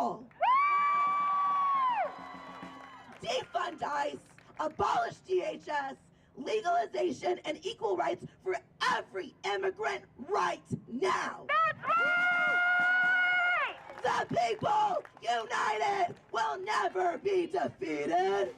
people. Defund ICE, abolish DHS, legalization and equal rights for every immigrant right now. That's right! The people united will never be defeated. The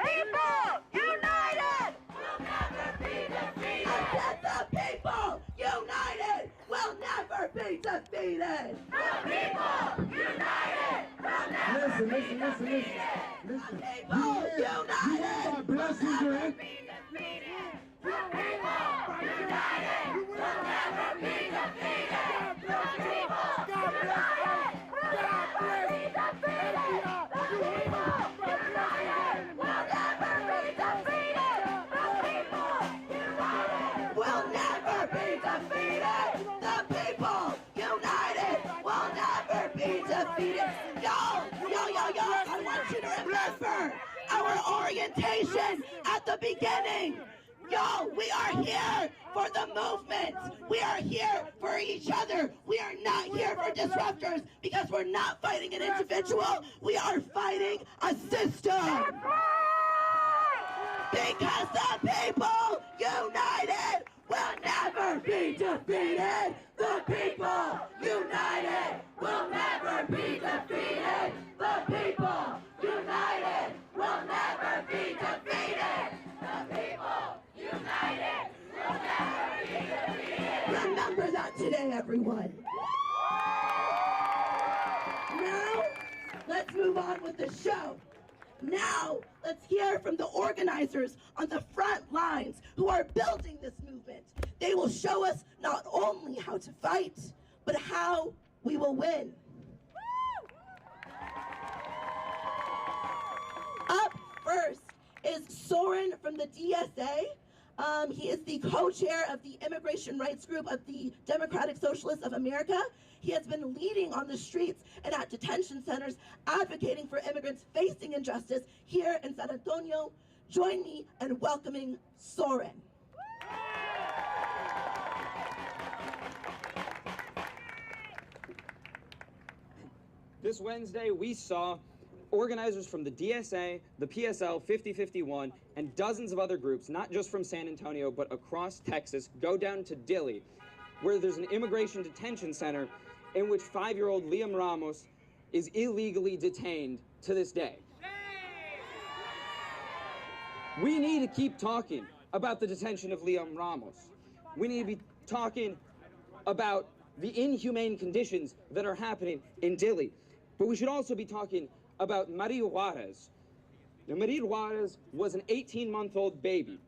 people united will never be defeated. I said the people united will never be defeated. The people united will never be defeated. The people united my blessings will are never be defeated. The people united will never be defeated. The people united will never be defeated. The people united will never be defeated. The people united will never be defeated. The people united will never be defeated. Yo, I want you to remember our orientation at the beginning. Yo, we are here for the movement. We are here for each other. We are not here for disruptors because we're not fighting an individual. We are fighting a system. Because the people united will never be defeated. The people united will never be defeated. The people united will never be defeated. The people united will never be defeated. Remember that today, everyone. Now, let's move on with the show. Now, let's hear from the organizers on the front lines who are building this movement. They will show us not only how to fight, but how we will win. Up first is Soren from the DSA. He is the co-chair of the Immigration Rights Group of the Democratic Socialists of America. He has been leading on the streets and at detention centers, advocating for immigrants facing injustice here in San Antonio. Join me in welcoming Soren. This Wednesday, we saw organizers from the DSA, the PSL, 5051, and dozens of other groups, not just from San Antonio, but across Texas, go down to Dilley, where there's an immigration detention center in which 5-year-old Liam Ramos is illegally detained to this day. We need to keep talking about the detention of Liam Ramos. We need to be talking about the inhumane conditions that are happening in Dilley. But we should also be talking about Maria Juarez. Now, Maria Juarez was an 18-month-old baby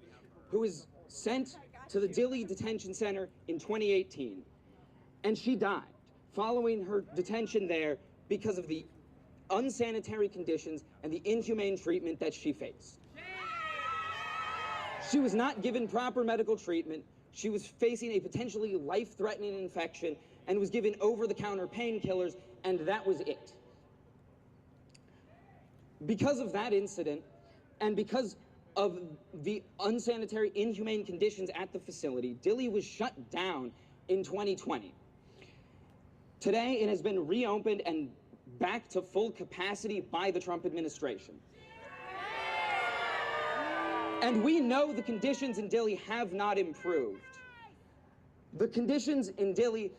who was sent to the Dilley Detention Center in 2018. And she died following her detention there because of the unsanitary conditions and the inhumane treatment that she faced. She was not given proper medical treatment. She was facing a potentially life-threatening infection and was given over-the-counter painkillers, and that was it. Because of that incident, and because of the unsanitary, inhumane conditions at the facility, Dilley was shut down in 2020. Today, it has been reopened and back to full capacity by the Trump administration. And we know the conditions in Dilley have not improved. The conditions in Dilley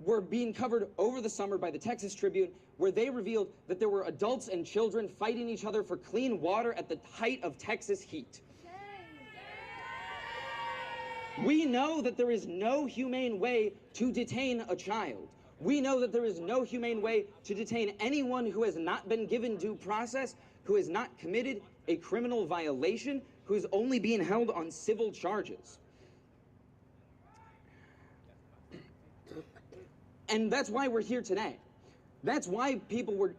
were being covered over the summer by the Texas Tribune, where they revealed that there were adults and children fighting each other for clean water at the height of Texas heat. We know that there is no humane way to detain a child. We know that there is no humane way to detain anyone who has not been given due process, who has not committed a criminal violation, who is only being held on civil charges. And that's why we're here today. That's why people were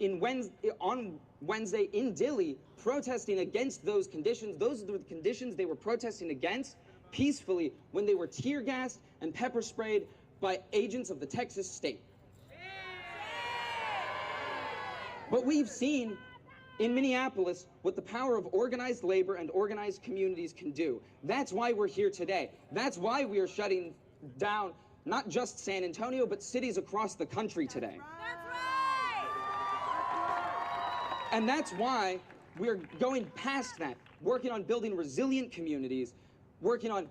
on Wednesday in Dilley protesting against those conditions. Those are the conditions they were protesting against peacefully when they were tear gassed and pepper sprayed by agents of the Texas state. But we've seen in Minneapolis what the power of organized labor and organized communities can do. That's why we're here today. That's why we are shutting down not just San Antonio, but cities across the country today. That's right! And that's why we're going past that, working on building resilient communities, working on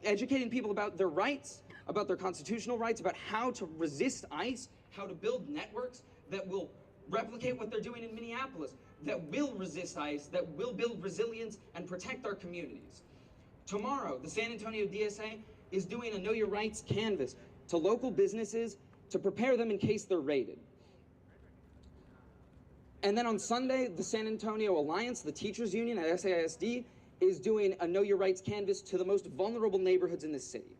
educating people about their rights, about their constitutional rights, about how to resist ICE, how to build networks that will replicate what they're doing in Minneapolis, that will resist ICE, that will build resilience and protect our communities. Tomorrow, the San Antonio DSA is doing a Know Your Rights canvas to local businesses to prepare them in case they're raided. And then on Sunday, the San Antonio Alliance, the teachers union at SAISD, is doing a Know Your Rights canvas to the most vulnerable neighborhoods in the city.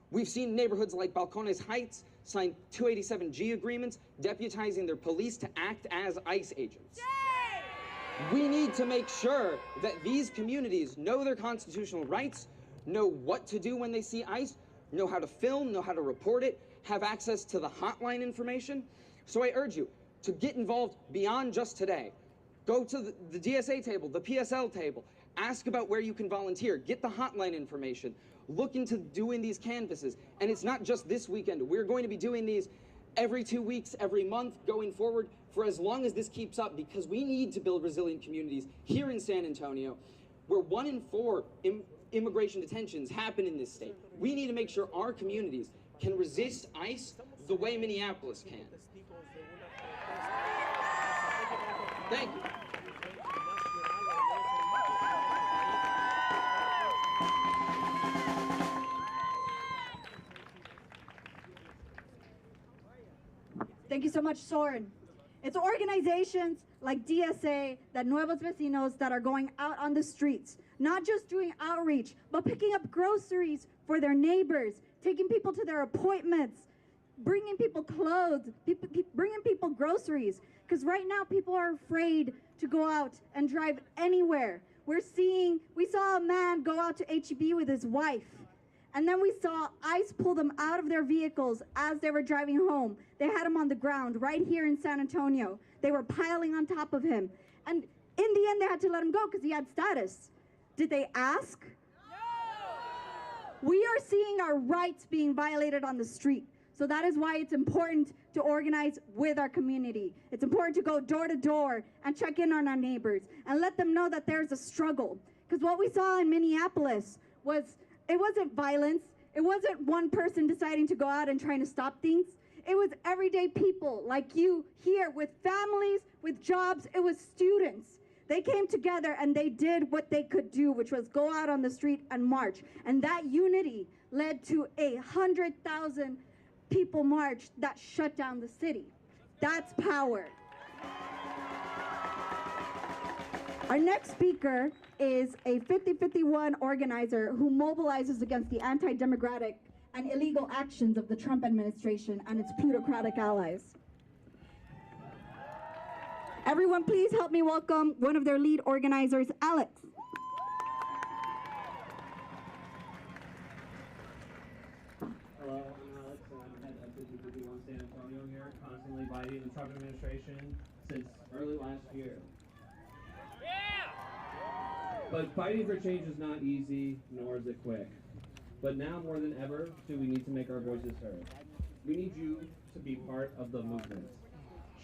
We've seen neighborhoods like Balcones Heights sign 287G agreements, deputizing their police to act as ICE agents. We need to make sure that these communities know their constitutional rights, know what to do when they see ICE, know how to film, know how to report it, have access to the hotline information. So I urge you to get involved beyond just today. Go to the DSA table, the PSL table, ask about where you can volunteer, get the hotline information, look into doing these canvases. And it's not just this weekend. We're going to be doing these every 2 weeks, every month, going forward for as long as this keeps up, because we need to build resilient communities here in San Antonio, where 1 in 4 immigration detentions happen in this state. We need to make sure our communities can resist ICE the way Minneapolis can. Thank you. Thank you so much, Soren. It's organizations like DSA, that Nuevos Vecinos, that are going out on the streets, not just doing outreach, but picking up groceries for their neighbors, taking people to their appointments, bringing people clothes, bringing people groceries. Because right now people are afraid to go out and drive anywhere. We saw a man go out to HEB with his wife. And then we saw ICE pull them out of their vehicles as they were driving home. They had him on the ground right here in San Antonio. They were piling on top of him. And in the end, they had to let him go because he had status. Did they ask? No! We are seeing our rights being violated on the street. So that is why it's important to organize with our community. It's important to go door to door and check in on our neighbors and let them know that there's a struggle. Because what we saw in Minneapolis it wasn't violence. It wasn't one person deciding to go out and trying to stop things. It was everyday people like you here with families, with jobs. It was students. They came together and they did what they could do, which was go out on the street and march. And that unity led to 100,000 people march that shut down the city. That's power. Our next speaker is a 50-51 organizer who mobilizes against the anti-democratic and illegal actions of the Trump administration and its plutocratic allies. Everyone, please help me welcome one of their lead organizers, Alex. Hello, I'm Alex, and I'm head of 5051 San Antonio here, constantly fighting the Trump administration since early last year. But fighting for change is not easy, nor is it quick. But now more than ever, do we need to make our voices heard. We need you to be part of the movement.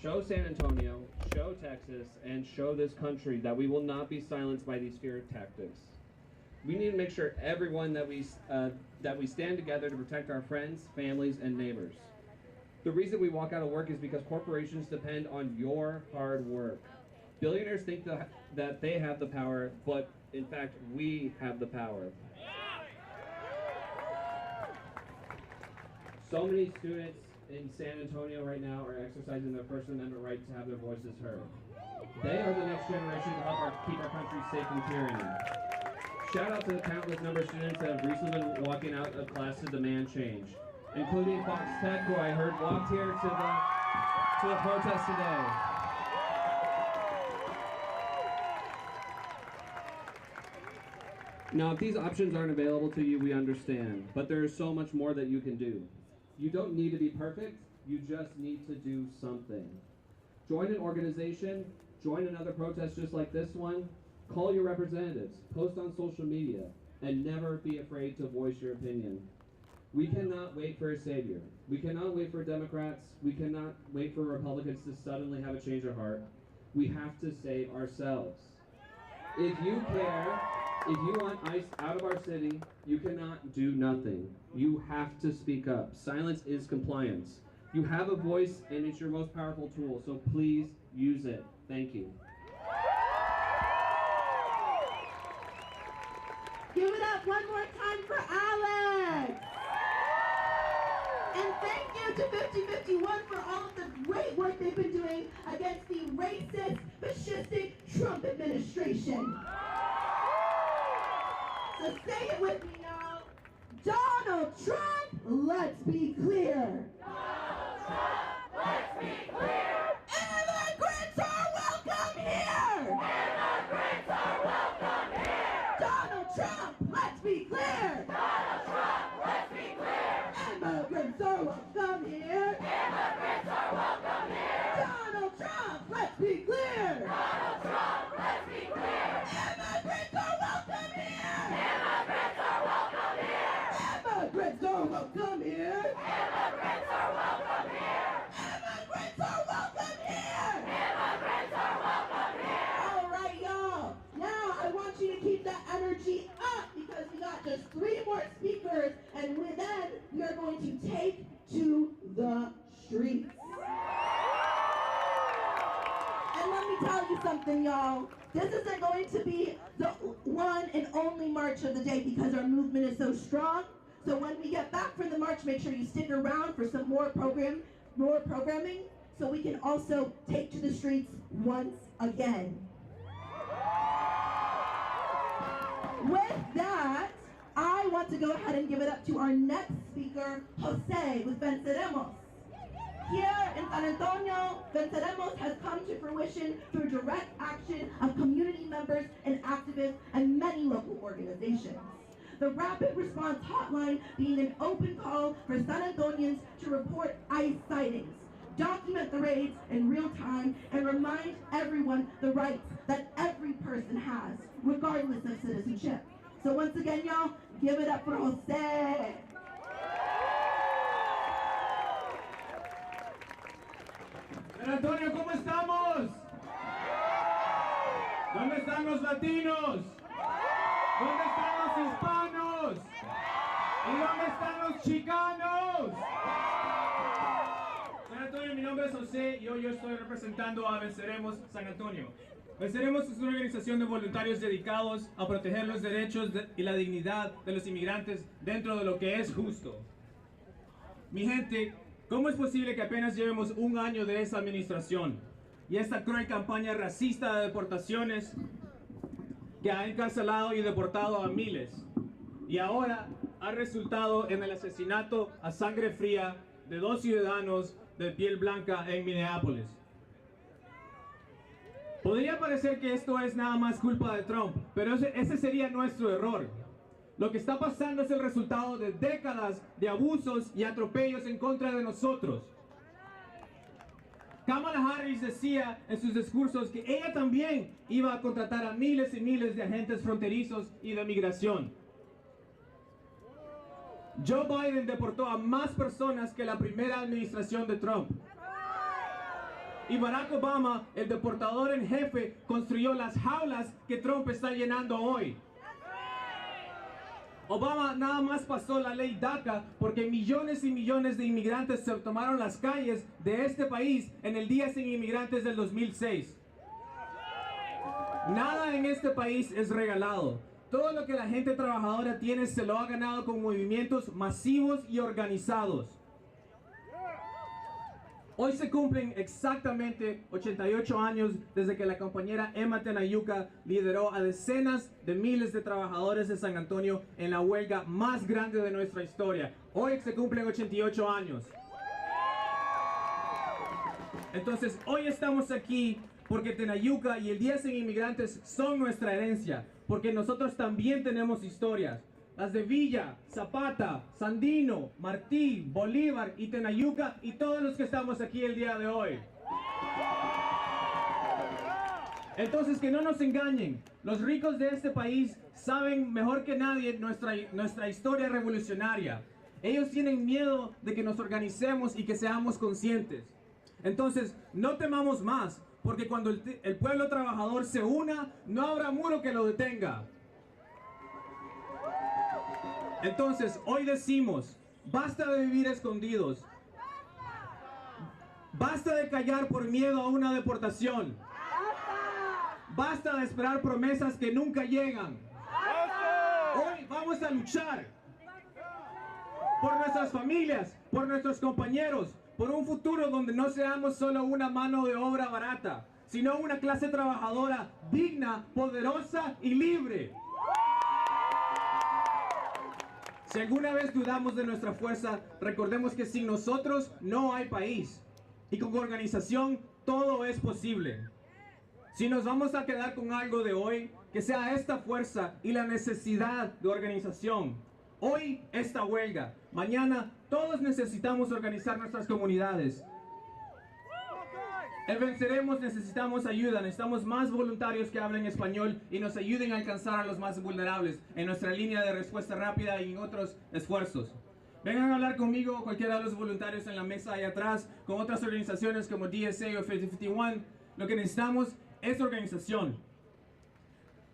Show San Antonio, show Texas, and show this country that we will not be silenced by these fear tactics. We need to make sure everyone that we stand together to protect our friends, families, and neighbors. The reason we walk out of work is because corporations depend on your hard work. Billionaires think that they have the power, but in fact, we have the power. So many students in San Antonio right now are exercising their First Amendment right to have their voices heard. They are the next generation to help keep our country safe from tyranny. Shout out to the countless number of students that have recently been walking out of class to demand change, including Fox Tech, who I heard walked here to the protest today. Now, if these options aren't available to you, we understand, but there is so much more that you can do. You don't need to be perfect, you just need to do something. Join an organization, join another protest just like this one, call your representatives, post on social media, and never be afraid to voice your opinion. We cannot wait for a savior. We cannot wait for Democrats. We cannot wait for Republicans to suddenly have a change of heart. we have to say ourselves. If you care, if you want ICE out of our city, you cannot do nothing. You have to speak up. Silence is compliance. You have a voice and it's your most powerful tool, so please use it. Thank you. Give it up one more time for Alex. And thank you to 5051 for all of the great work they've been doing against the racist, fascistic Trump administration. So say it with me now. Donald Trump, let's be clear. Donald Trump, let's be clear. Immigrants are welcome here. Immigrants are welcome here. Donald Trump, let's be clear. Donald Trump, let's be clear. Immigrants are welcome here. Immigrants are welcome here. Donald Trump, let's be clear. Donald Trump, let's be clear. Immigrants are welcome here. Immigrants are welcome here. Immigrants are welcome here. Immigrants are welcome here. Immigrants are welcome here. Immigrants are welcome here. All right, y'all. Now I want you to keep that energy up because we got just 3 more speakers, and with them we are going to take to the streets. And let me tell you something, y'all. This isn't going to be the one and only march of the day because our movement is so strong. So when we get back from the march, make sure you stick around for some more programming, so we can also take to the streets once again. With that, I want to go ahead and give it up to our next speaker, Jose with Venceremos. Here in San Antonio, Venceremos has come to fruition through direct action of community members and activists and many local organizations. The Rapid Response Hotline being an open call for San Antonians to report ICE sightings, document the raids in real time, and remind everyone the rights that every person has, regardless of citizenship. So once again, y'all, give it up for Jose. San Antonio, ¿cómo estamos? ¿Dónde están los latinos? ¿Dónde están los hispanos? ¿Y dónde están los chicanos? San Antonio, mi nombre es José y hoy yo estoy representando a Venceremos San Antonio. Venceremos es una organización de voluntarios dedicados a proteger los derechos y la dignidad de los inmigrantes dentro de lo que es justo. Mi gente, ¿cómo es posible que apenas llevemos un año de esta administración y esta cruel campaña racista de deportaciones que ha encarcelado y deportado a miles y ahora ha resultado en el asesinato a sangre fría de 2 ciudadanos de piel blanca en Minneapolis? Podría parecer que esto es nada más culpa de Trump, pero ese sería nuestro error. Lo que está pasando es el resultado de décadas de abusos y atropellos en contra de nosotros. Kamala Harris decía en sus discursos que ella también iba a contratar a miles y miles de agentes fronterizos y de migración. Joe Biden deportó a más personas que la primera administración de Trump. Y Barack Obama, el deportador en jefe, construyó las jaulas que Trump está llenando hoy. Obama nada más pasó la ley DACA porque millones y millones de inmigrantes se tomaron las calles de este país en el Día Sin Inmigrantes del 2006. Nada en este país es regalado. Todo lo que la gente trabajadora tiene se lo ha ganado con movimientos masivos y organizados. Hoy se cumplen exactamente 88 años desde que la compañera Emma Tenayuca lideró a decenas de miles de trabajadores de San Antonio en la huelga más grande de nuestra historia. Hoy se cumplen 88 años. Entonces, hoy estamos aquí porque Tenayuca y el Día Sin Inmigrantes son nuestra herencia, porque nosotros también tenemos historias. Las de Villa, Zapata, Sandino, Martí, Bolívar y Tenayuca y todos los que estamos aquí el día de hoy. Entonces, que no nos engañen. Los ricos de este país saben mejor que nadie nuestra historia revolucionaria. Ellos tienen miedo de que nos organicemos y que seamos conscientes. Entonces, no temamos más, porque cuando el pueblo trabajador se una, no habrá muro que lo detenga. Entonces, hoy decimos, basta de vivir escondidos, basta de callar por miedo a una deportación, basta de esperar promesas que nunca llegan. Hoy vamos a luchar por nuestras familias, por nuestros compañeros, por un futuro donde no seamos solo una mano de obra barata, sino una clase trabajadora digna, poderosa y libre. Si alguna vez dudamos de nuestra fuerza, recordemos que sin nosotros no hay país. Y con organización todo es posible. Si nos vamos a quedar con algo de hoy, que sea esta fuerza y la necesidad de organización. Hoy esta huelga, mañana todos necesitamos organizar nuestras comunidades. El venceremos necesitamos ayuda, necesitamos más voluntarios que hablen español y nos ayuden a alcanzar a los más vulnerables en nuestra línea de respuesta rápida y en otros esfuerzos. Vengan a hablar conmigo, cualquiera de los voluntarios en la mesa ahí atrás, con otras organizaciones como DSA o 5051. Lo que necesitamos es organización.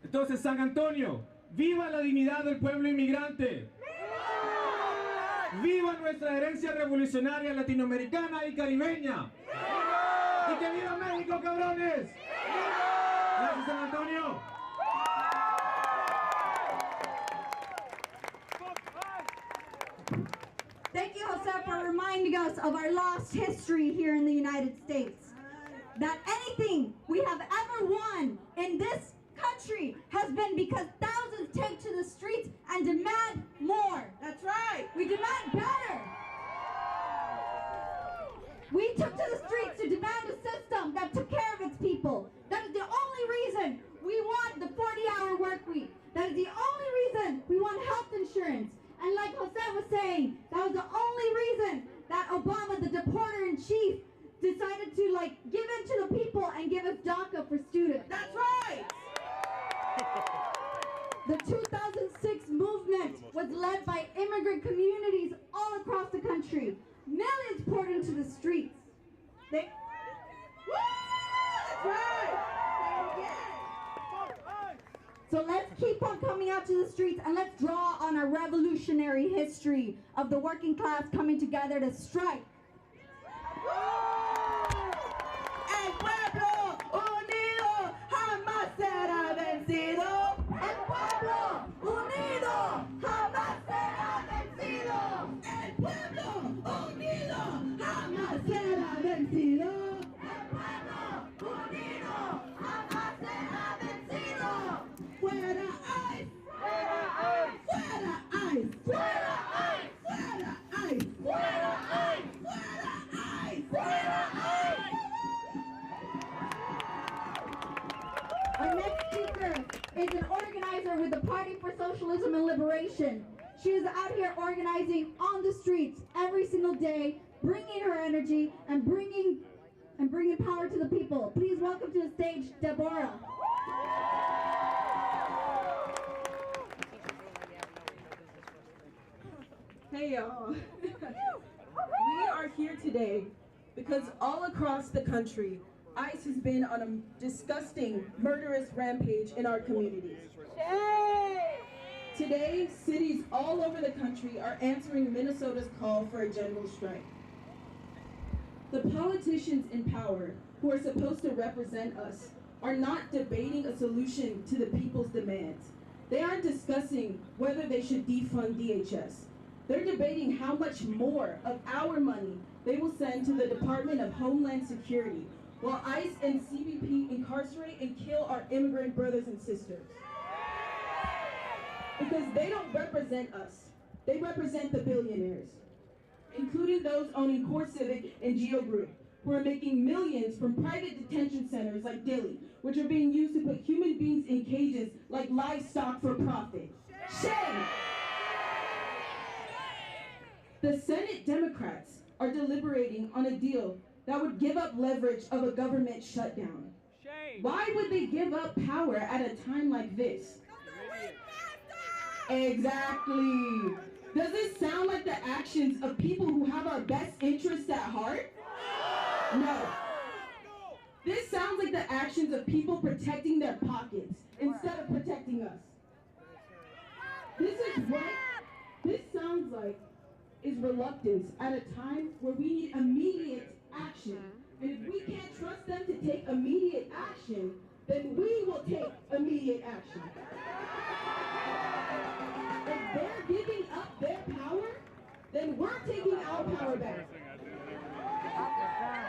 Entonces, San Antonio, ¡viva la dignidad del pueblo inmigrante! ¡Viva nuestra herencia revolucionaria latinoamericana y caribeña! ¡Y que viva México, cabrones! Gracias, San Antonio. Thank you, Jose, for reminding us of our lost history here in the United States. That anything we have ever won in this country has been because thousands take to the streets and demand more. That's right. We demand better. We took to the streets to demand a system that took care of its people. That is the only reason we want the 40-hour work week. That is the only reason we want health insurance. And like Jose was saying, that was the only reason that Obama, the deporter-in-chief, decided to give in to the people and give us DACA for students. That's right. The 2006 movement was led by immigrant communities all across the country. Millions poured into the streets. That's right. So let's keep on coming out to the streets and let's draw on our revolutionary history of the working class coming together to strike. El pueblo unido jamás será vencido. El pueblo unido jamás será vencido. El pueblo unido jamás será vencido. El pueblo unido jamás será vencido. Fuera ICE. Fuera ICE. Fuera ICE. Fuera ICE. Fuera ICE. Fuera ICE. Fuera ICE. Our next speaker is an organizer with the Party for Socialism and Liberation. She is out here organizing on the streets every single day, bringing her energy and bringing power to the people. Please welcome to the stage, Deborah. Hey y'all. We are here today because all across the country, ICE has been on a disgusting, murderous rampage in our communities. Today, cities all over the country are answering Minnesota's call for a general strike. The politicians in power, who are supposed to represent us, are not debating a solution to the people's demands. They aren't discussing whether they should defund DHS. They're debating how much more of our money they will send to the Department of Homeland Security, while ICE and CBP incarcerate and kill our immigrant brothers and sisters. Because they don't represent us. They represent the billionaires, including those owning CoreCivic and Geo Group, who are making millions from private detention centers like Dilley, which are being used to put human beings in cages like livestock for profit. Shame! The Senate Democrats are deliberating on a deal that would give up leverage of a government shutdown. Shame. Why would they give up power at a time like this? Exactly. Does this sound like the actions of people who have our best interests at heart? No. This sounds like the actions of people protecting their pockets instead of protecting us. This sounds like is reluctance at a time where we need immediate action. And if we can't trust them to take immediate action, then we will take immediate action. If they're giving up their power, then we're taking our power back.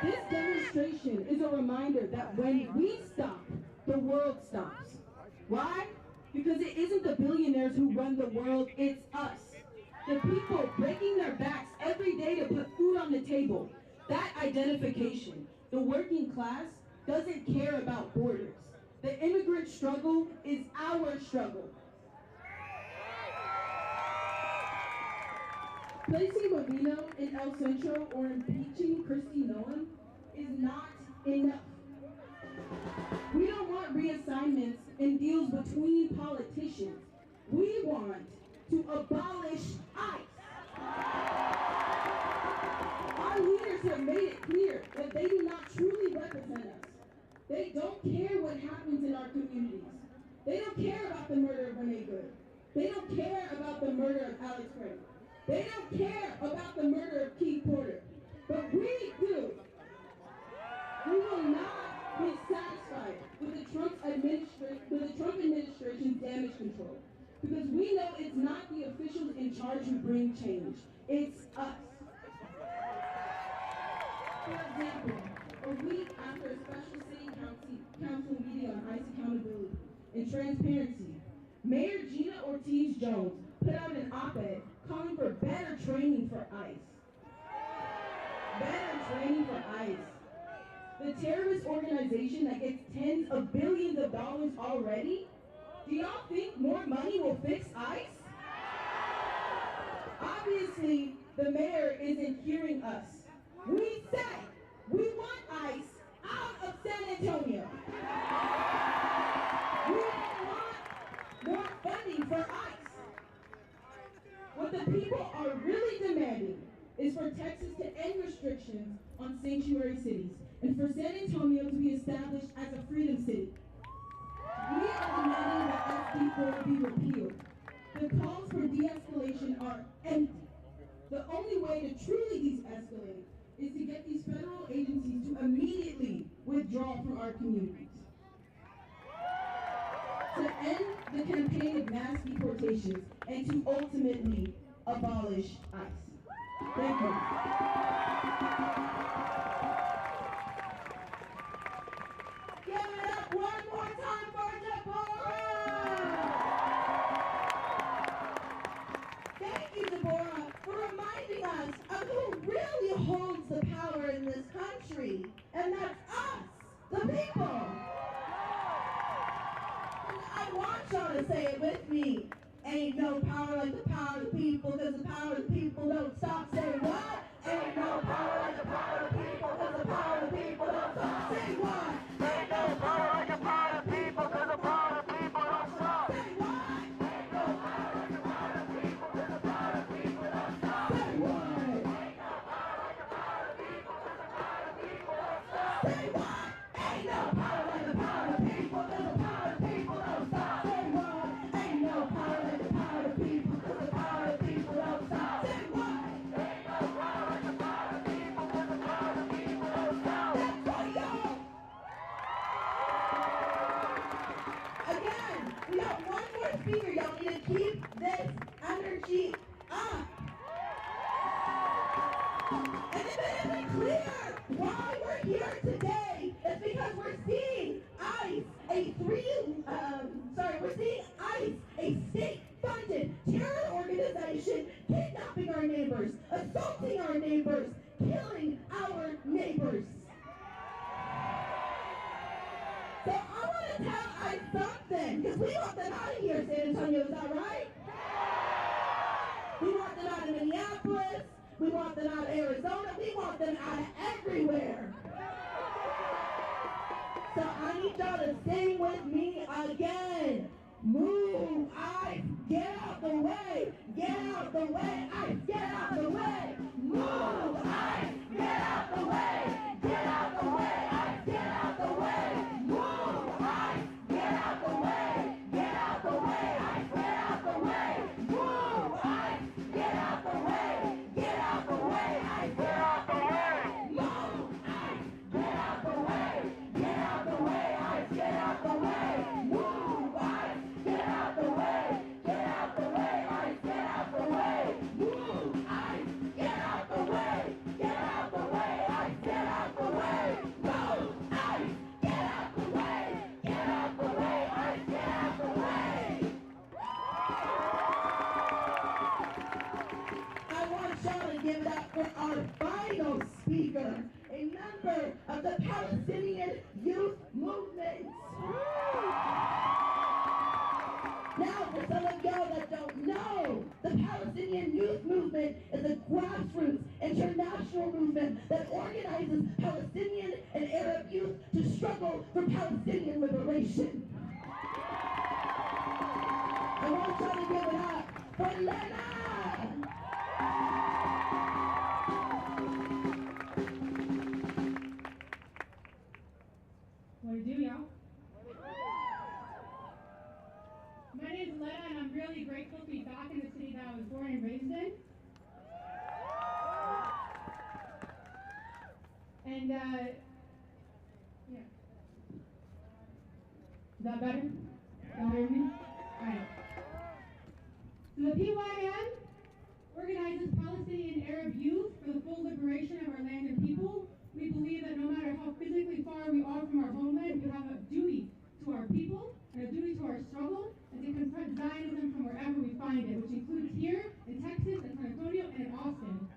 This demonstration is a reminder that when we stop, the world stops. Why? Because it isn't the billionaires who run the world, it's us. The people breaking their backs every day to put food on the table. That identification, the working class, doesn't care about borders. The immigrant struggle is our struggle. Placing Movino in El Centro or impeaching Kristi Noem is not enough. We don't want reassignments and deals between politicians. We want to abolish ICE. Our leaders have made it clear that they do not truly represent us. They don't care what happens in our communities. They don't care about the murder of Renee. They don't care about the murder of Alex Pretti. They don't care about the murder of Keith Porter. But we do. We will not be satisfied with the Trump administration's damage control. Because we know it's not the officials in charge who bring change. It's us. For example, a week after a special city council meeting on ICE accountability and transparency, Mayor Gina Ortiz-Jones put out an op-ed calling for better training for ICE. Better training for ICE. The terrorist organization that gets tens of billions of dollars already? Do y'all think more money will fix ICE? Obviously, the mayor isn't hearing us. We said we want ICE out of San Antonio. We don't want more funding for ICE. What the people are really demanding is for Texas to end restrictions on sanctuary cities and for San Antonio to be established as a freedom city. We are demanding that SB 4 be repealed. The calls for de-escalation are empty. The only way to truly de-escalate is to get these federal agencies to immediately withdraw from our communities. To end the campaign of mass deportations and to ultimately abolish ICE. Thank you. Give it up one more time for Deborah! Thank you, Deborah, for reminding us of who really holds the power in this country, and that's us, the people. And I want y'all to say it with me. Ain't no power like the power of the people, because the power of the people don't stop. Say what? Ain't no power like the power of the people, because the power of the people don't stop. Say what? Ain't no power like the power of the people, because the power of the people don't stop. Say what? Ain't no power like the power of the people, because the power of the people don't stop. Say what? Ain't no power like the power of the people, because the power of the people don't stop. Say what? Ain't no power like the power of the people, because the power of the people don't stop. Say what? Ain't no power like the power of the people, because the power of the people don't stop. Say what? Ain't no power like the power of the people, because the power of the people don't stop. That's for y'all. Again, we got one more speaker. Y'all need to keep this energy up. And if it isn't clear why we're here today, it's because we're seeing ICE, we're seeing ICE, a state-funded terror organization, kidnapping our neighbors, assaulting our neighbors, killing our neighbors. So I want to tell ICE something, because we want them out of here, San Antonio, is that right? We want them out of Minneapolis, we want them out of Arizona, we want them out of everywhere. So I need y'all to sing with me again. Move, ICE, get out the way, get out the way, ICE, get out the way. Move, ICE, get out the way, get out the way, ICE, get out the way. Now, for some of y'all that don't know, the Palestinian Youth Movement is a grassroots international movement that organizes Palestinian and Arab youth to struggle for Palestinian liberation. I want y'all to give it up for Lena! What do you do, y'all? My name is Lena, and I'm really grateful to be back in the city that I was born and raised in. And, yeah. Is that better? Y'all hear me? All right. So the PYM organizes Palestinian Arab youth for the full liberation of our land and people. We believe that no matter how physically far we are from our homeland, we have a duty to our people and a duty to our struggle and to confront Zionism from wherever we find it, which includes here in Texas, in San Antonio, and in Austin.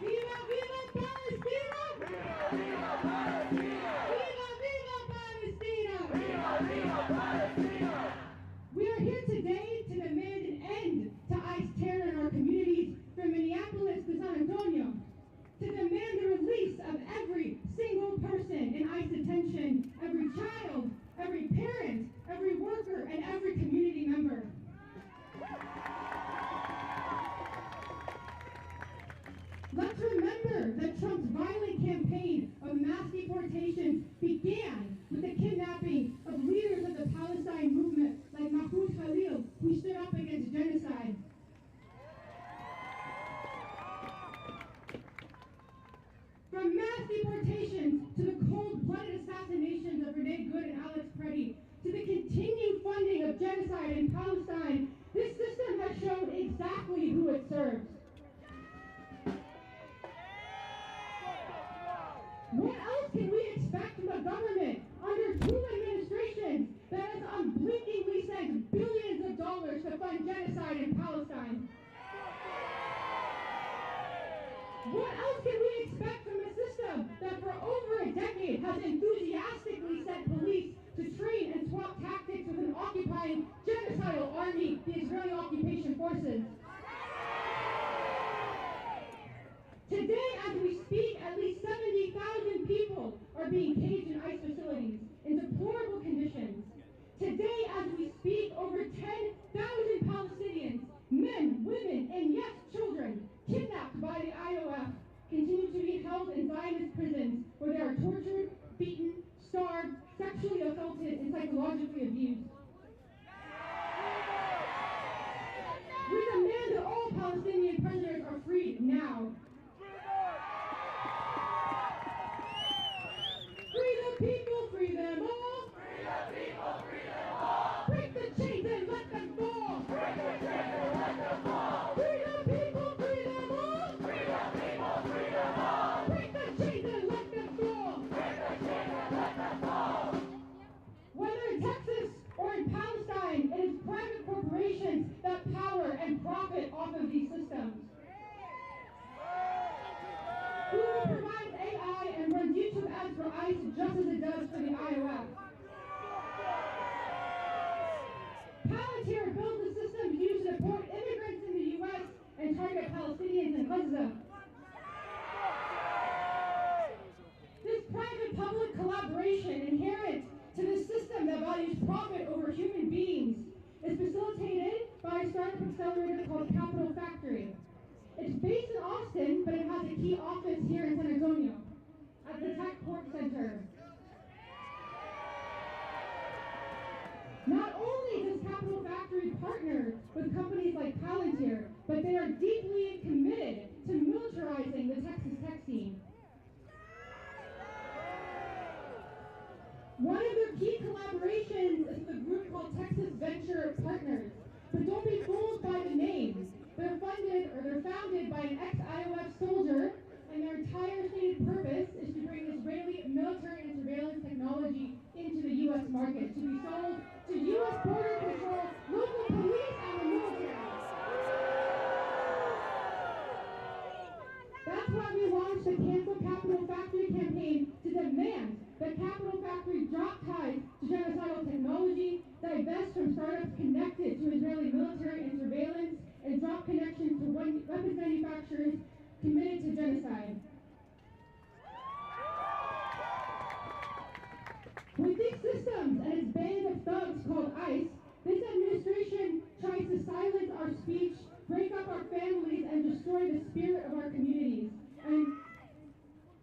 Viva, viva Palestina! Viva, viva Palestina! Viva, viva Palestina! Viva, viva Palestina! We are here today to demand an end to ICE terror in our communities from Minneapolis to San Antonio, to demand the release of every single person in ICE detention, every child, every parent, every worker, and every community member. Let's remember that Trump's violent campaign of mass deportations began with the kidnapping of leaders of the Palestine movement like Mahmoud Khalil, who stood up against genocide. From mass deportations to the cold-blooded assassinations of Renee and Alex Pretti, to the continued funding of genocide in Palestine, this system has shown exactly who it serves. What else can we expect from a government under two administrations that has unblinkingly sent billions of dollars to fund genocide in Palestine? What else can we expect from a system that for over a decade has enthusiastically sent police to train and swap tactics with an occupying genocidal army, the Israeli occupation forces? Today, as we speak, at least 70,000 people are being caged in ICE facilities in deplorable conditions. Today, as we speak, over 10,000 Palestinians, men, women, and yes, children, kidnapped by the IOF, continue to be held in Zionist prisons where they are tortured, beaten, starved, sexually assaulted, and psychologically abused. We demand that all Palestinian prisoners are freed now. Free the people, free them all! Free the people, free them all! Break the chains and let them fall! Break the chains and let them fall! Free the people, free them all! Free the people, free them all! Break the chains and let them fall! Break the chains and let them fall! Whether in Texas or in Palestine, it is private corporations that power and profit off of these systems. Google provides AI and runs YouTube ads for ICE just as it does for the IOF. Palantir builds the systems used to deport immigrants in the U.S. and target Palestinians in Gaza. This private-public collaboration inherent to the system that values profit over human beings is facilitated by a startup accelerator called Capital Factory. It's based in Austin, but it has a key office here in San Antonio at the Tech Port Center. Not only does Capital Factory partner with companies like Palantir, but they are deeply committed to militarizing the Texas tech scene. One of their key collaborations is with a group called Texas Venture Partners. But don't be fooled by the names. They're founded by an ex-IOF soldier, and their entire stated purpose is to bring Israeli military and surveillance technology into the U.S. market to be sold to U.S. border control, local police, and the military. That's why we launched the Cancel Capital Factory campaign to demand that Capital Factory drop ties to genocidal technology, divest from startups connected to Israeli military and surveillance, and drop connections to weapons manufacturers committed to genocide. With these systems and its band of thugs called ICE, this administration tries to silence our speech, break up our families, and destroy the spirit of our communities. And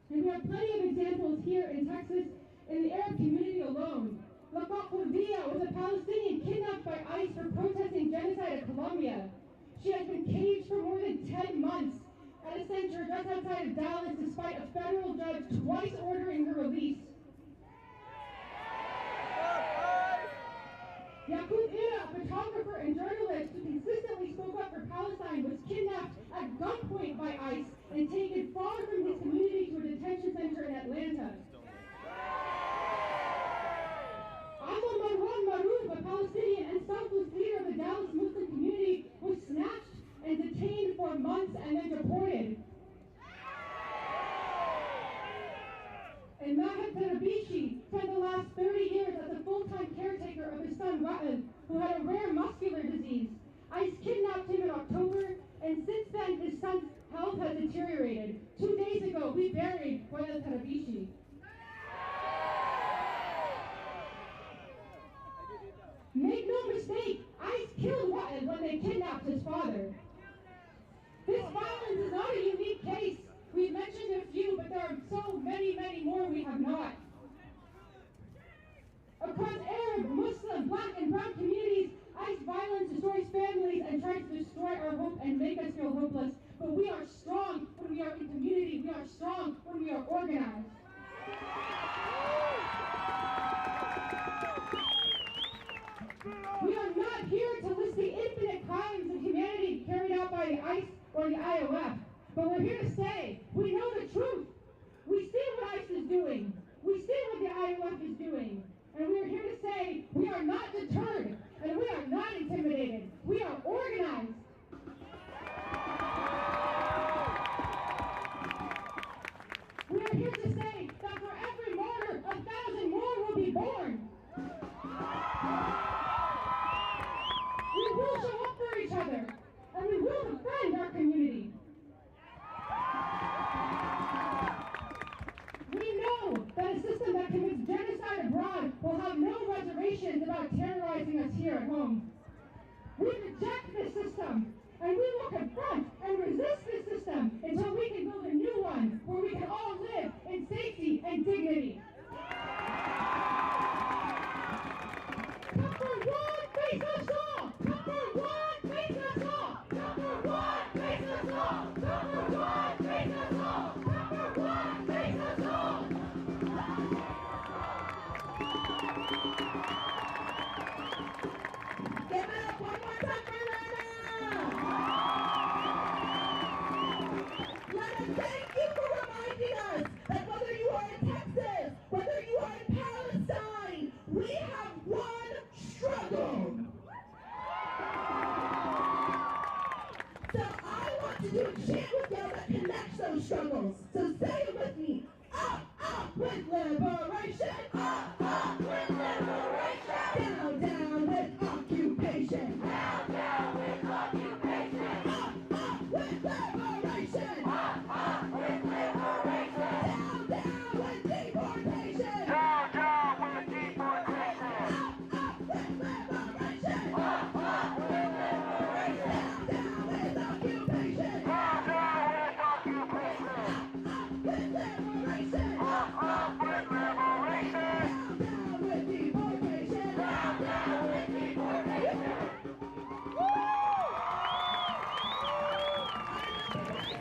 we have plenty of examples here in Texas, in the Arab community alone. La Concordia was a Palestinian kidnapped by ICE for protesting genocide in Colombia. She has been caged for more than 10 months at a center just outside of Dallas, despite a federal judge twice ordering her release. Yaqub Ira, a photographer and journalist who consistently spoke up for Palestine, was kidnapped at gunpoint by ICE and taken far from his community to a detention center in Atlanta. Abu Marwan Maruf, a Palestinian and selfless leader of the Dallas Muslim community, was snatched and detained for months and then deported. And Maher Tarabishi spent the last 30 years as a full-time caretaker of his son Ra'ad, who had a rare muscular disease. ICE kidnapped him in October, and since then his son's health has deteriorated. 2 days ago, we buried Ra'ad Tarabishi. Make no mistake, ICE killed Ra'ad when they kidnapped his father. This violence is not a unique case. We've mentioned a few, but there are so many, many more we have not. Across Arab, Muslim, Black, and Brown communities, ICE violence destroys families and tries to destroy our hope and make us feel hopeless. But we are strong when we are in community. We are strong when we are organized. We are not here to list the infinite crimes of humanity carried out by the ICE or the IOF. But we're here to say, we know the truth. We see what ICE is doing. We see what the IOF is doing. And we're here to say, we are not deterred, and we are not intimidated. We are organized. We are here to say that for every martyr, 1,000 more will be born. We will show up for each other, and we will defend our community. We know that a system that commits genocide abroad will have no reservations about terrorizing us here at home. We reject this system, and we will confront and resist this system until we can build a new one where we can all live in safety and dignity. Come for one, face us all! Come for one, face us all! Come for one, face us all! Come for one, face us all! Come for one, face us all! Give it up one more time for Renee! Let us thank you for reminding us that whether you are in Texas, whether you are in Palestine, we have one struggle. So I want to do a chant with y'all that connects those struggles. So say it with me. Up with liberation. Up with liberation. Down with occupation. Down with occupation. Up with liberation. Up with liberation. Down with deportation. Down with deportation. Up with liberation. Up with liberation. Down with occupation. Down with occupation. Up with liberation. Up with liberation. Down with deportation. Down with deportation. Woo! I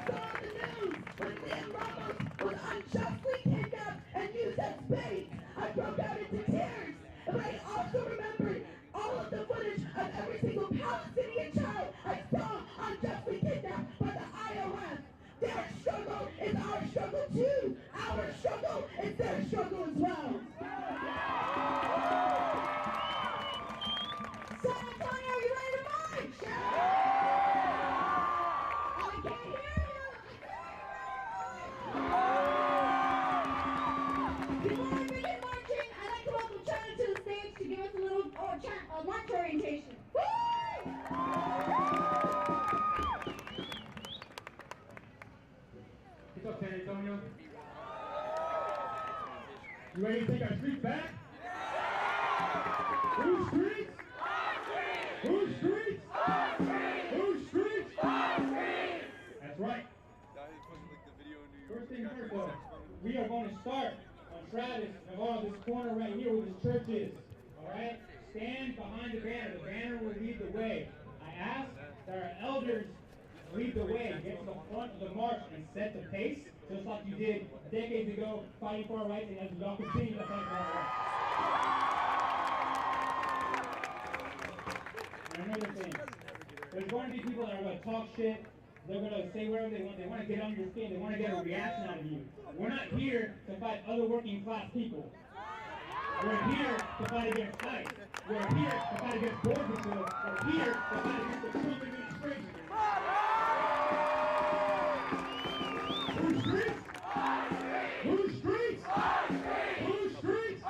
saw the news when Liam Ramos was unjustly kidnapped and used as bait. I broke out into tears, but I also remembered all of the footage of every single Palestinian child I saw unjustly kidnapped by the IOF. Their struggle is our struggle too. Our struggle is their struggle as well. San Antonio, are you ready to march? I can't hear you. What's up, San Antonio? You ready to take our streets back? Whose streets? Whose streets? Whose streets? That's right. First thing first, though, we are going to start on Travis and on this corner right here where this church is. All right? Stand behind the banner. The banner will lead the way. I ask that our elders lead the way, get to the front of the march and set the pace, just like you did decades ago, fighting for our rights, and as we all continue to fight for our rights. And another thing, there's going to be people that are going to talk shit, they're going to say whatever they want to get under your skin, they want to get a reaction out of you. We're not here to fight other working class people. We're here to fight against ICE. We're here to fight against border control. We're here to fight against the Trump administration. Whose streets? Whose streets? Whose streets?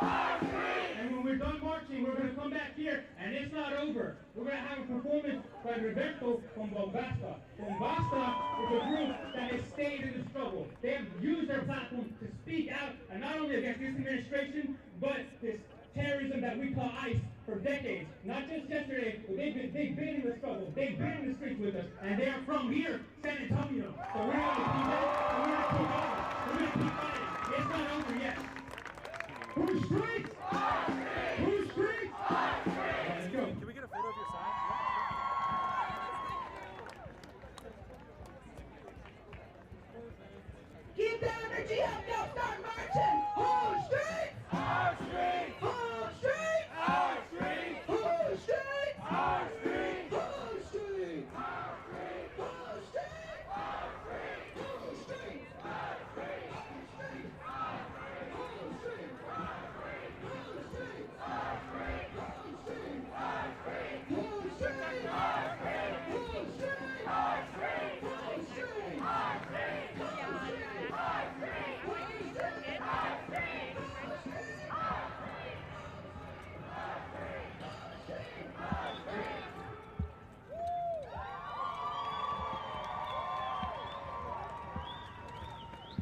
And when we're done marching, we're going to come back here, and it's not over. We're going to have a performance by Roberto from Bombasta. Bombasta is a group that has stayed in the struggle. They have used their platform to speak out, and not only against this administration, but this terrorism that we call ICE for decades. Not just yesterday, but they've been in the struggle. They've been in the streets with us, and they are from here, San Antonio. So we're going to keep that, and we're going to keep going. We're going to keep fighting. It's not over yet. Whose streets? Whose streets? Let's go. Can we get a photo of your sign? Keep the energy up, now start marching! Whose streets? Our street! Whose streets? Our street! Whose streets? Our street! Whose streets? Our street! Whose streets? Our street! Whose streets? Our street! Whose streets? Whose streets?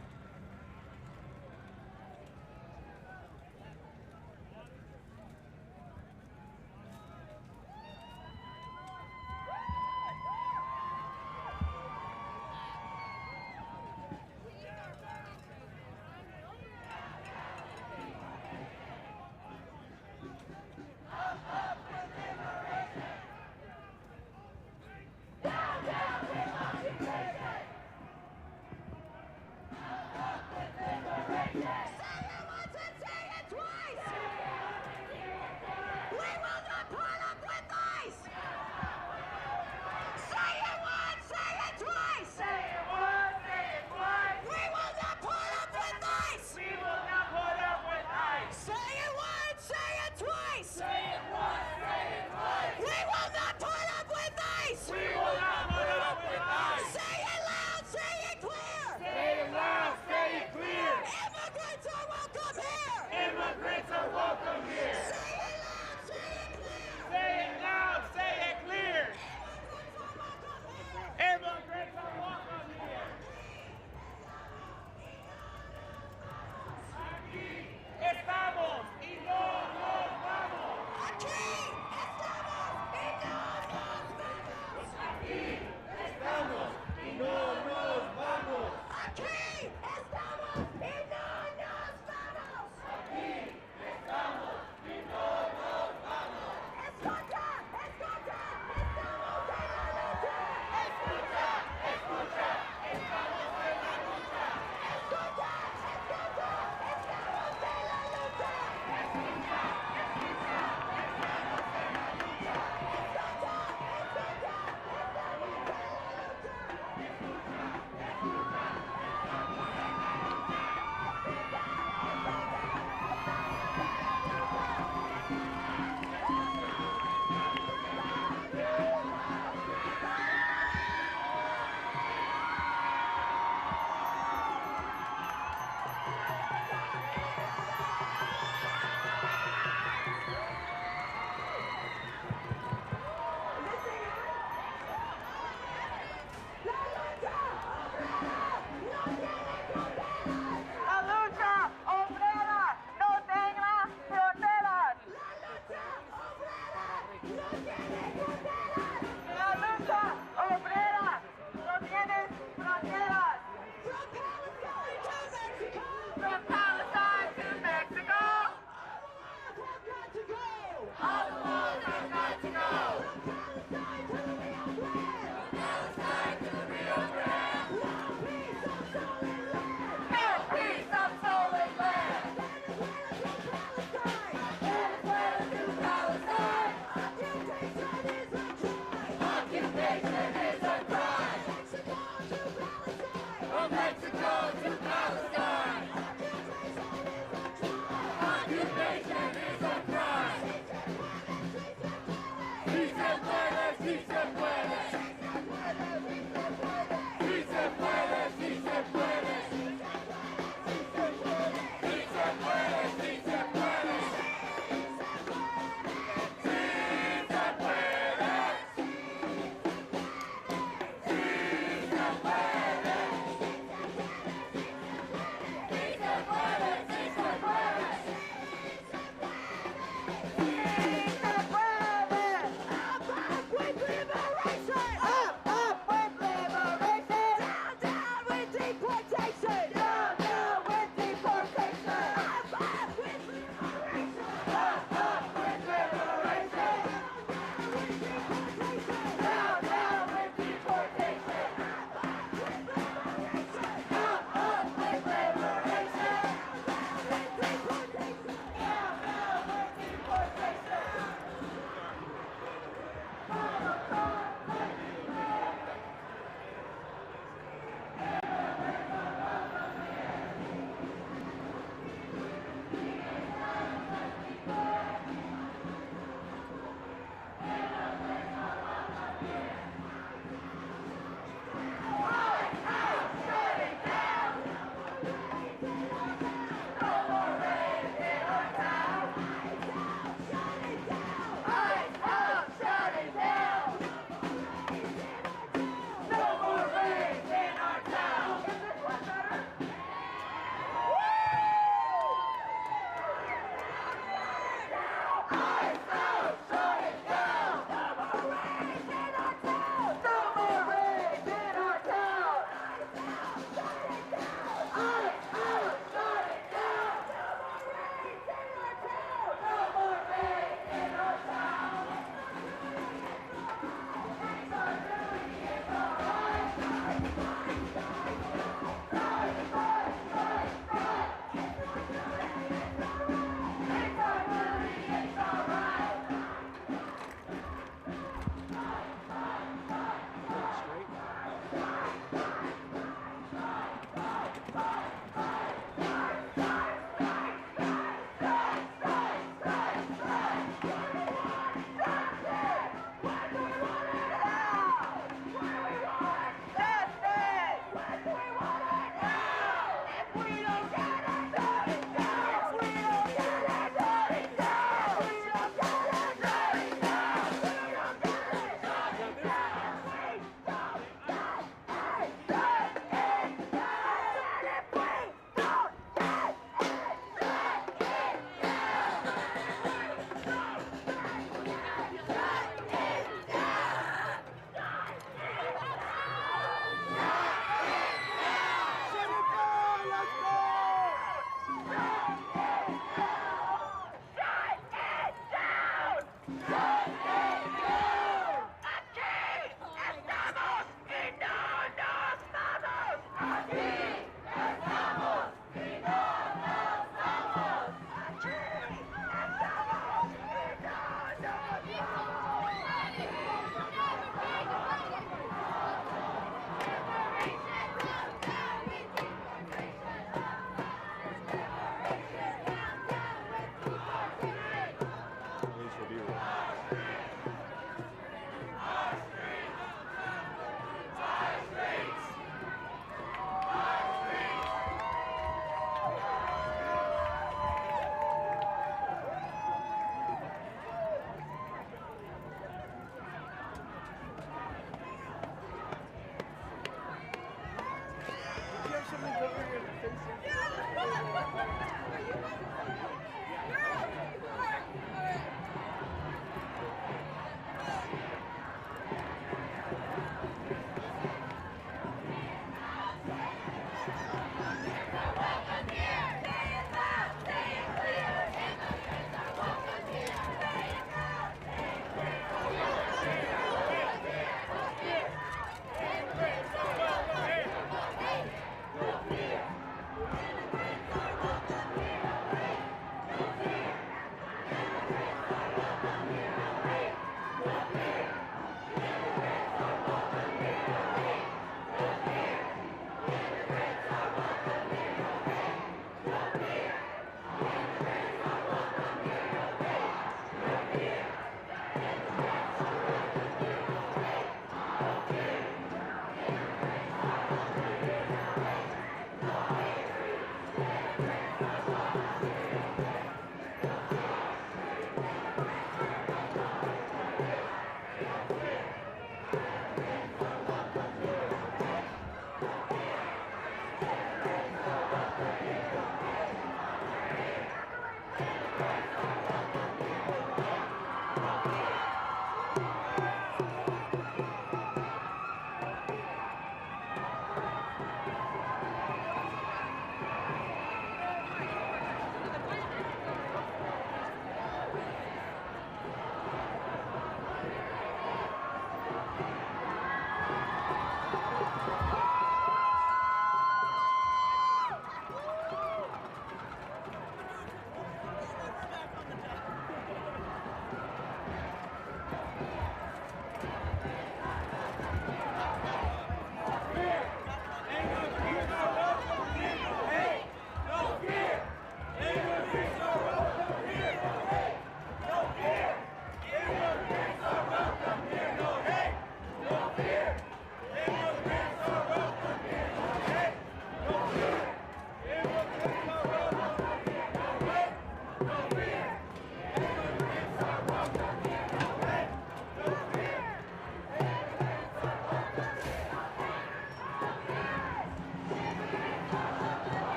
Whose streets? Our street! Whose streets? Our street! Whose streets? Our street! Whose streets? Our street! Whose streets? Our street! Mexico to Palestine. Occupation is a crime. Si se puede, si se puede. Si se puede, si se puede. Si se puede, si se puede. Si se puede.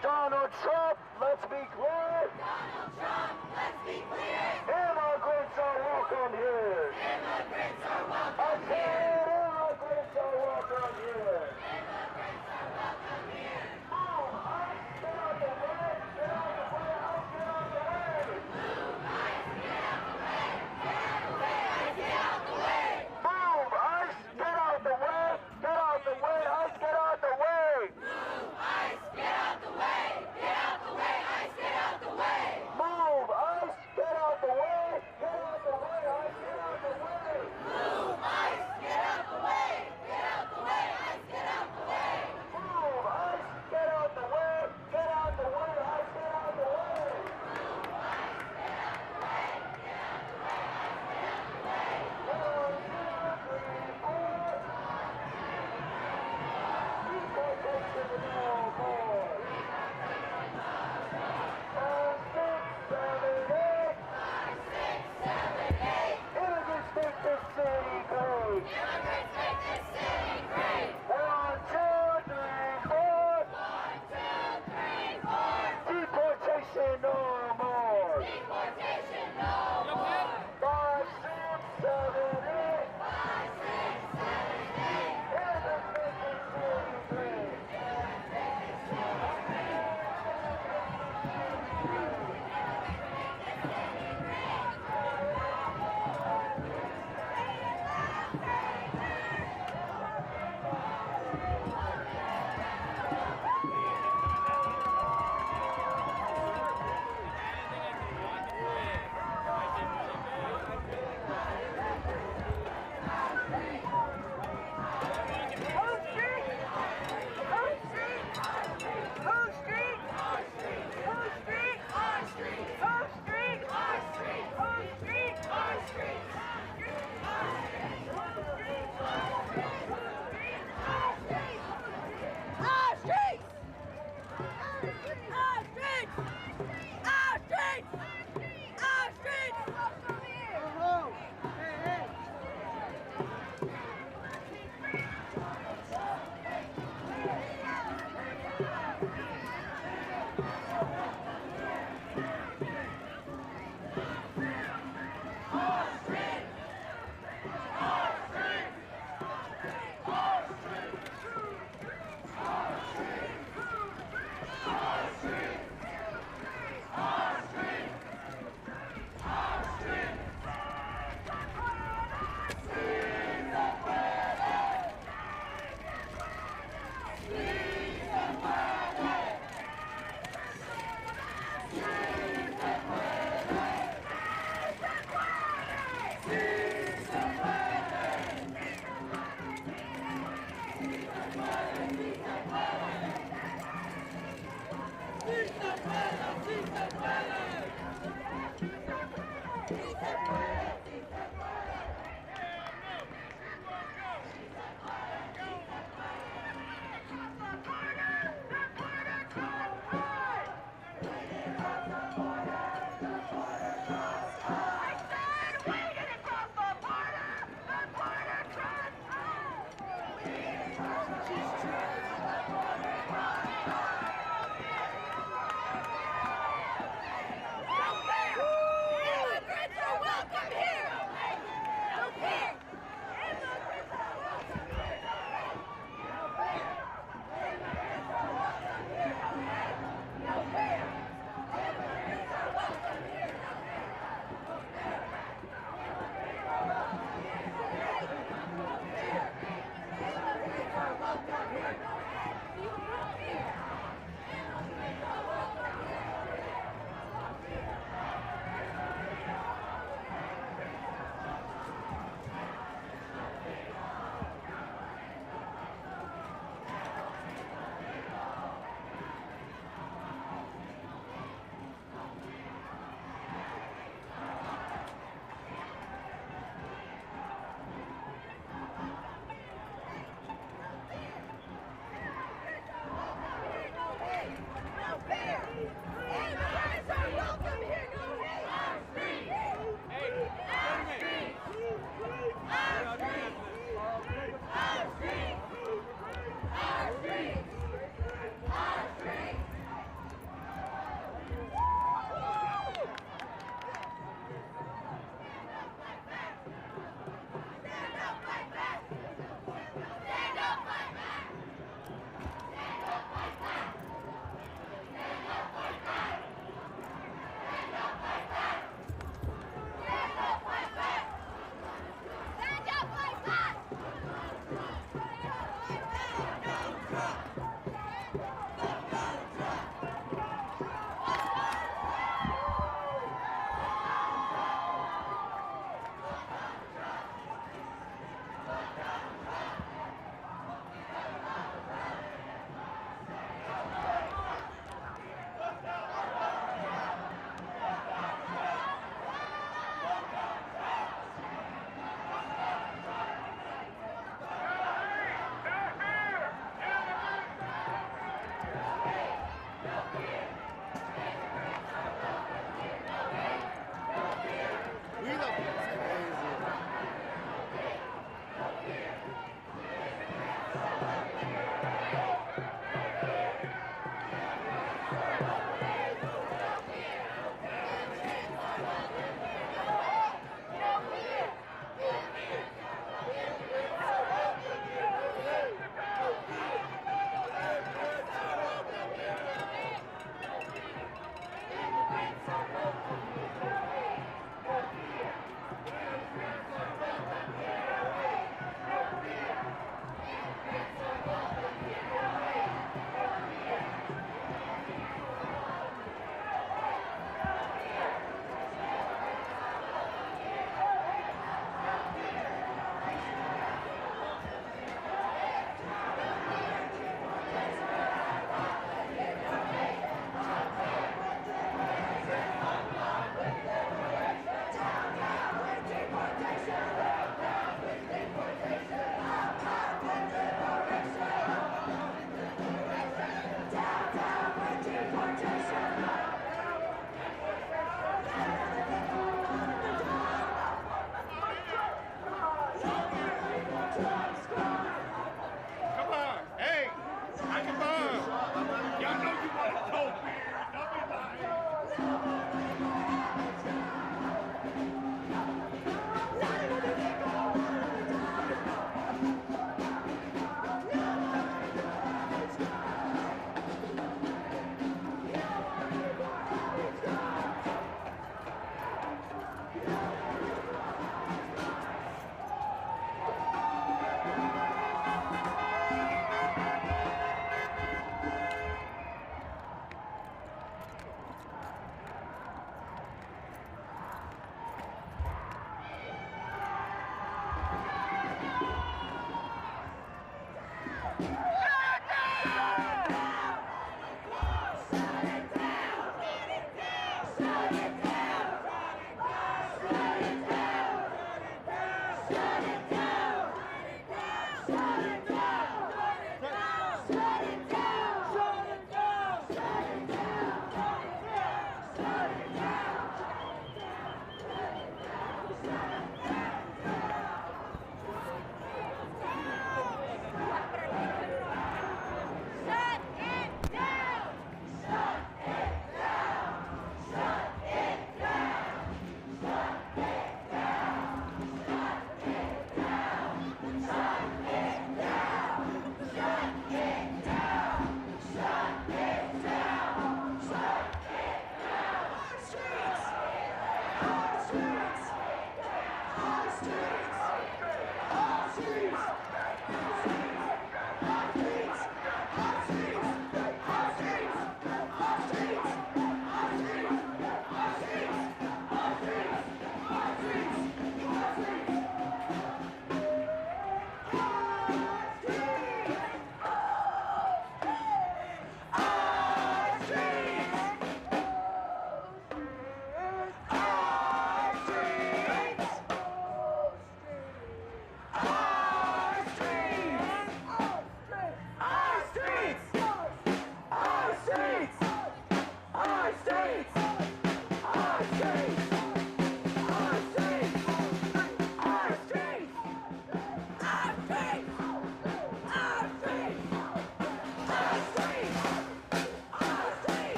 Donald Trump, let's be clear. Donald Trump, let's be clear. Immigrants are welcome here. Immigrants are welcome I said immigrants are welcome here. Immigrants are welcome here. Move, ICE, get out the way. Get out the way, ICE, get out the way. Move, ICE, get out the way. Get out the way, ICE, get out the way. Move, ICE, get out the way. Get out the way, ICE, get out the way. Move, ICE, get out the way. Get out the way, ICE, get out the way. Move, ICE, get out the way. Get out the way, ICE, get out the way. Move, ICE, get out the way. Get out the way, ICE, get out the way. Move, ICE, get out the way. Get out the way, ICE, get out the way. Move, ICE, get out the way. Get out the way, ICE, get out the way. 1, 2, 3, 4. Deportation no more. 5, 6, 7, 8. 5, 6, 7, 8. Immigrants make this city great. Immigrants make this city great. 1, 2, 3, 4. 1, 2, 3, 4. Deportation no more. Deportation no more. 5, 6, 7, 8. 5, 6, 7, 8. Immigrants make this city great. Immigrants are welcome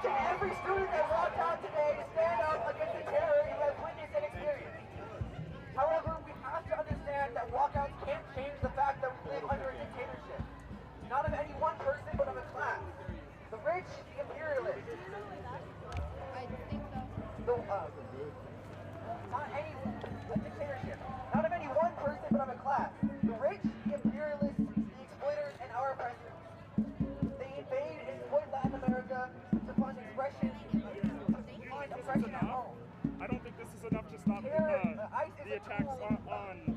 each and every student that walked out today stand up against the terror you have witnessed and experienced. However, we have to understand that walkouts can't change the fact that we live under a dictatorship. Not of any one person, but of a class. The rich, the imperialists. I think so. Not any dictatorship. Not of any one person, but of a class. The rich, the imperialists, the exploiters, and our oppressors. They invade and exploit Latin America to fund expression, to find oppression at home. I don't think this is enough to stop the attacks on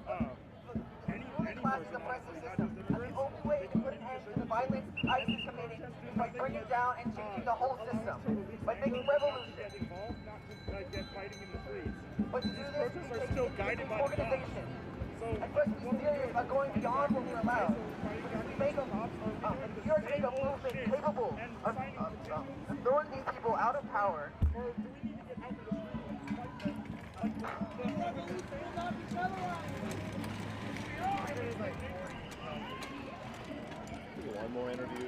any class is oppressive system. And the only way to put an end to the violence ICE is committing is by bringing down and changing the whole system. By making revolution. get involved, not just get fighting in the streets. But to do These this, protests are still guided by the organization. So And let's be serious about going beyond what we're allowed. We make a New York made a movement capable of throwing these people out of power. or do we need to get out of the streets? One more interview.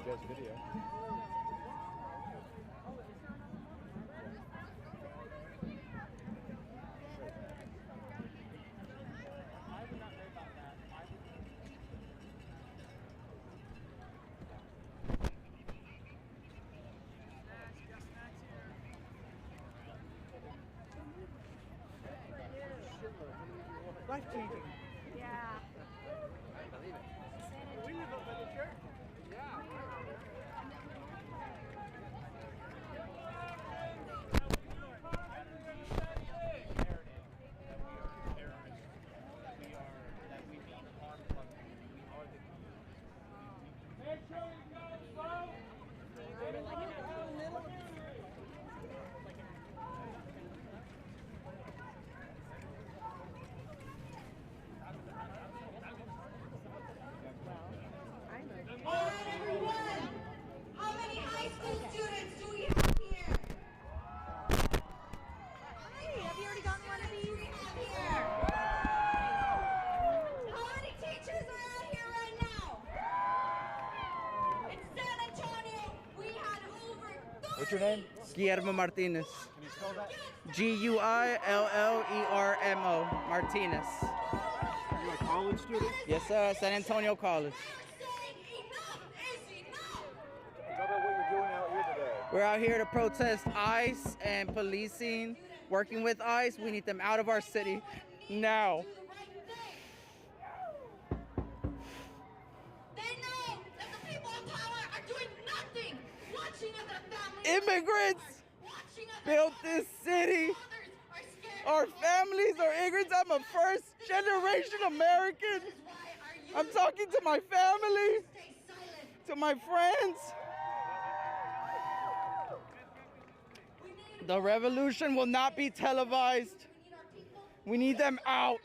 Just video. Life-changing. Yeah. I believe it. We live up by the church. Yeah. All right, everyone. How many high school students do we have here? Hey, have you already gotten one of these? Here. How many teachers are out here right now? In San Antonio, we had over 30. What's your name? Guillermo Martinez. Can you spell that? Guillermo Martinez. Are you a college student? Yes, sir. San Antonio College. Tell me what you're doing out here today. We're out here to protest ICE and policing, working with ICE. We need them out of our city now. They know that the people in power are doing nothing, watching other families. Immigrants built this city. Our families are immigrants. I'm a first-generation American. I'm talking to my family. To my friends, the revolution will not be televised. We need them out.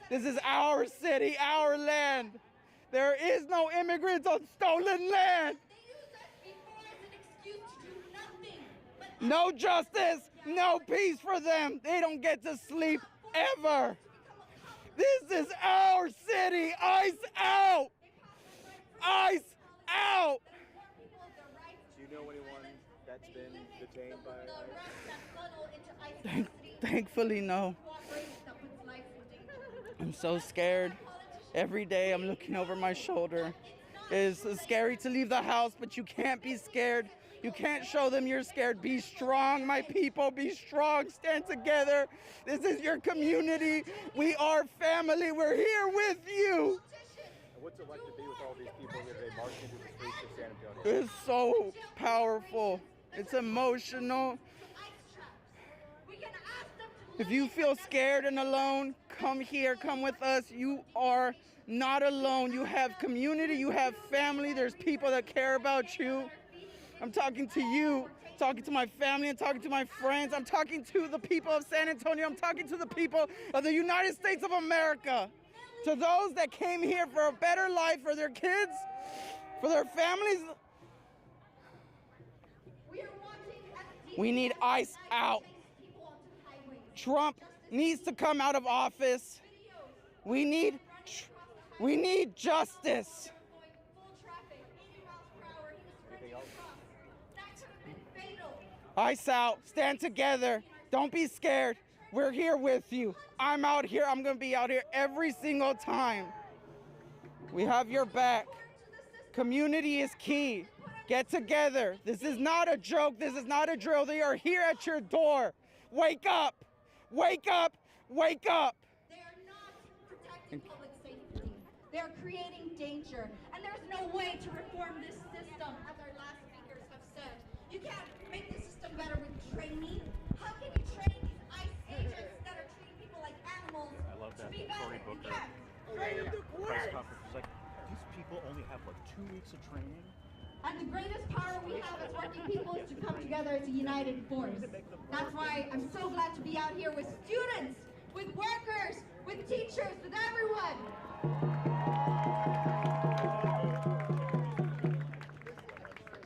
This is our city, our land. There is no immigrants on stolen land. No justice, no peace for them. They don't get to sleep ever. This is our city. ICE out. ICE out. Do you know anyone that's been detained by ICE? Thankfully, no. I'm so scared. Every day I'm looking over my shoulder. It's scary to leave the house, but you can't be scared. You can't show them you're scared. Be strong, my people. Be strong. Stand together. This is your community. We are family. We're here with you. What's it like to be with all these people here today marching through the streets of San Antonio? It's so powerful. It's emotional. If you feel scared and alone, come here, come with us. You are not alone. You have community, you have family. There's people that care about you. I'm talking to you, talking to my family, I'm talking to my friends. I'm talking to the people of San Antonio. I'm talking to the people of the United States of America. To those that came here for a better life for their kids, for their families. We need ICE out. Trump needs to come out of office. We need justice. ICE out. Stand together. Don't be scared. We're here with you. I'm out here. I'm going to be out here every single time. We have your back. Community is key. Get together. This is not a joke. This is not a drill. They are here at your door. Wake up. Wake up. Wake up. They are not protecting public safety. They're creating danger. And there's no way to reform this system, as our last speakers have said. You can't make the system better with training. How can you train these ICE agents that are treating people like animals I love that to be better? Cory You Booker can't. Train them to press quit. conference. It's like, these people only have like 2 weeks of training. And the greatest power we have as working people is to come together as a united force. That's why I'm so glad to be out here with students, with workers, with teachers, with everyone.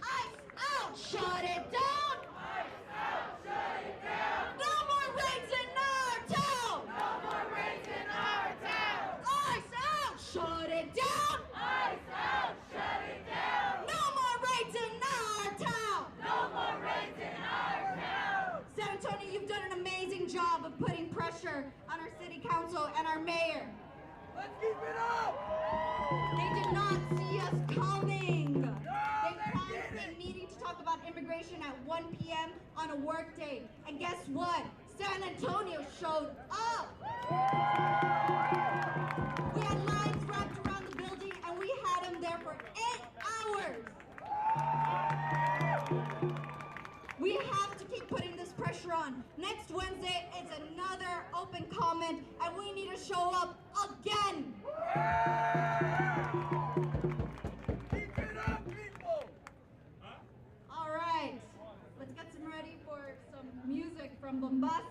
ICE out! Shut it down! ICE out! Shut it down! No more raids in our town! No more raids in our town! ICE out! Shut it down! ICE out! Shut it down! No more raids in our town! No more raids in our town! San Antonio, you've done an amazing job of putting pressure on our city council and our mayor. Let's keep it up! They did not see us coming. They promised a meeting to talk about immigration at 1 p.m. on a work day. And guess what? San Antonio showed up. We had lines wrapped around the building and we had them there for 8 hours. We have to keep putting this pressure on. Next Wednesday is another open comment and we need to show up again. Keep it up, people! All right, let's get some ready for some music from Bombas.